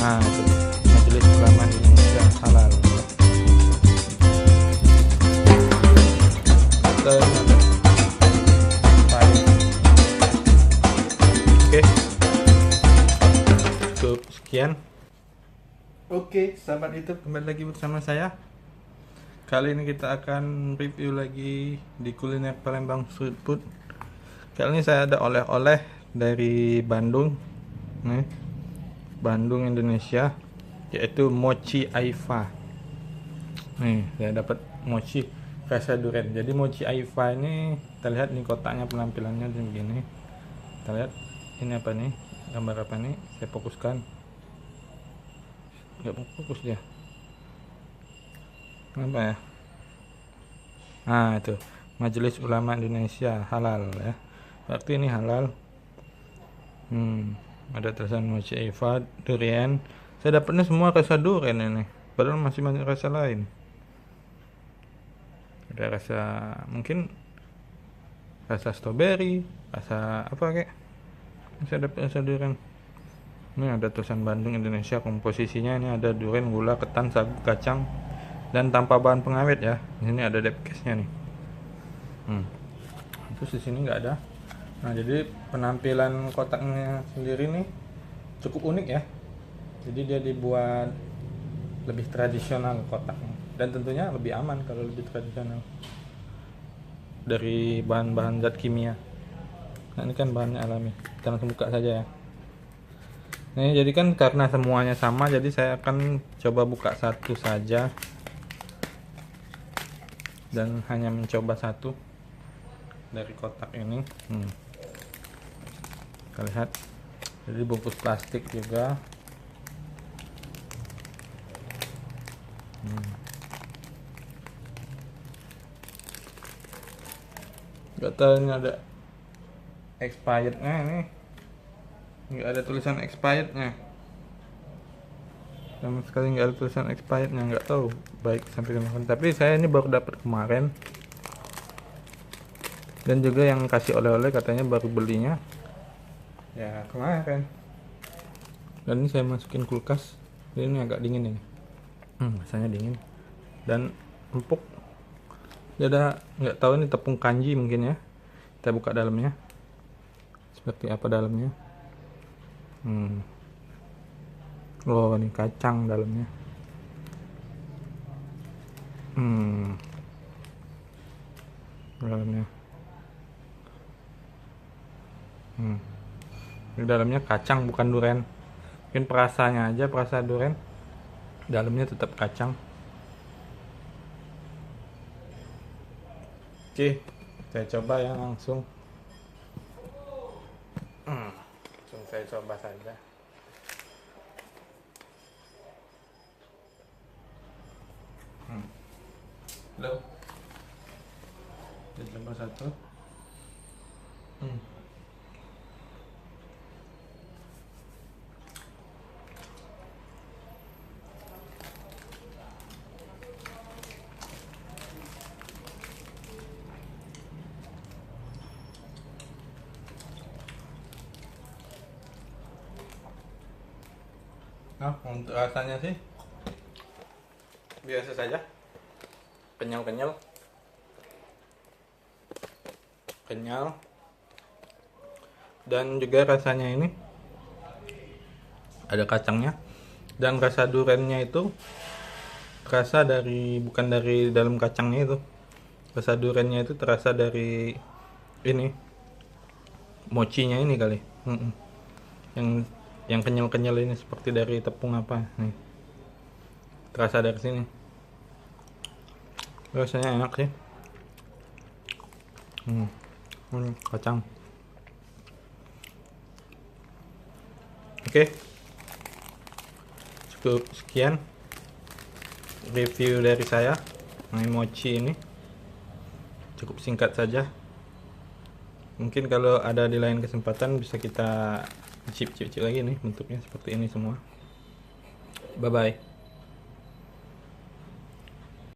Nah itu Majelis Ulama Indonesia halal. Oke, cukup sekian. Oke, sahabat YouTube, kembali lagi bersama saya. Kali ini kita akan review lagi di kuliner Palembang Street Food. Kali ini saya ada oleh-oleh dari Bandung, nih, Bandung Indonesia, yaitu mochi Aifa. Nih, saya dapat mochi rasa durian. Jadi mochi Aifa ini, kita lihat nih kotaknya, penampilannya begini. Kita lihat ini apa nih, gambar apa nih? Saya fokuskan. Nggak fokus dia. Apa ya? Nah itu Majelis Ulama Indonesia halal ya. Berarti ini halal. Ada tulisan mochi Aifa durian. Saya dapatnya semua rasa durian ini. Padahal masih banyak rasa lain. Ada rasa mungkin rasa strawberry, rasa apa kayak. Saya dapat rasa durian. Ini ada tulisan Bandung Indonesia, komposisinya ini ada durian, gula, ketan, sagu, kacang, dan tanpa bahan pengawet ya. Di sini ada depkesnya nih. Terus di sini nggak ada. Nah jadi penampilan kotaknya sendiri nih cukup unik ya. Jadi dia dibuat lebih tradisional kotaknya, dan tentunya lebih aman kalau lebih tradisional dari bahan-bahan zat kimia. Nah ini kan bahannya alami. Kita langsung buka saja ya. Nah jadi kan karena semuanya sama, jadi saya akan coba buka satu saja dan hanya mencoba satu dari kotak ini. Kita lihat, jadi bungkus plastik juga. Gak tahu ini ada expirednya, ini nggak ada tulisan expirednya sama sekali, nggak ada tulisan expirednya. Nggak tahu baik sampai kemarin, tapi saya ini baru dapat kemarin, dan juga yang kasih oleh-oleh katanya baru belinya ya kemarin. Dan ini saya masukin kulkas, jadi ini agak dingin ini. Rasanya dingin dan empuk. Dia ada, nggak tahu ini tepung kanji mungkin ya. Kita buka dalamnya seperti apa dalamnya. Oh ini kacang dalamnya. Dalamnya di dalamnya kacang, bukan durian. Mungkin perasanya aja perasa durian, dalamnya tetap kacang. Oke, saya coba ya langsung. Langsung saya coba saja. Halo, kita coba satu. Nah, untuk rasanya sih biasa saja, kenyal, dan juga rasanya ini ada kacangnya, dan rasa duriannya itu terasa dari, bukan dari dalam kacangnya itu. Rasa duriannya itu terasa dari ini mochinya ini kali. Yang kenyal ini seperti dari tepung apa nih, terasa dari sini. Rasanya enak sih. Kacang. Oke, cukup sekian review dari saya mengenai mochi ini. Cukup singkat saja. Mungkin kalau ada di lain kesempatan bisa kita cip lagi nih bentuknya seperti ini semua. Bye bye.